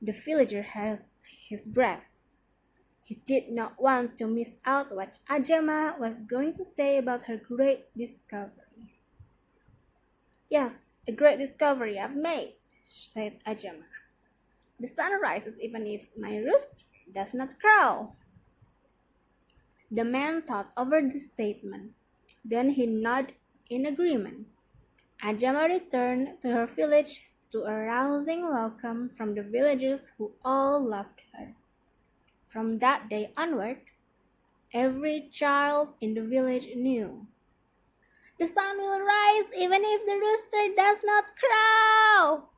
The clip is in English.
The villager held his breath. He did not want to miss out what Ajama was going to say about her great discovery. "Yes, a great discovery I've made," said Ajama. "The sun rises even if my rooster does not crow." The man thought over the statement. Then he nodded in agreement. Ajama returned to her village to a rousing welcome from the villagers who all loved her. From that day onward, every child in the village knew the sun will rise even if the rooster does not crow.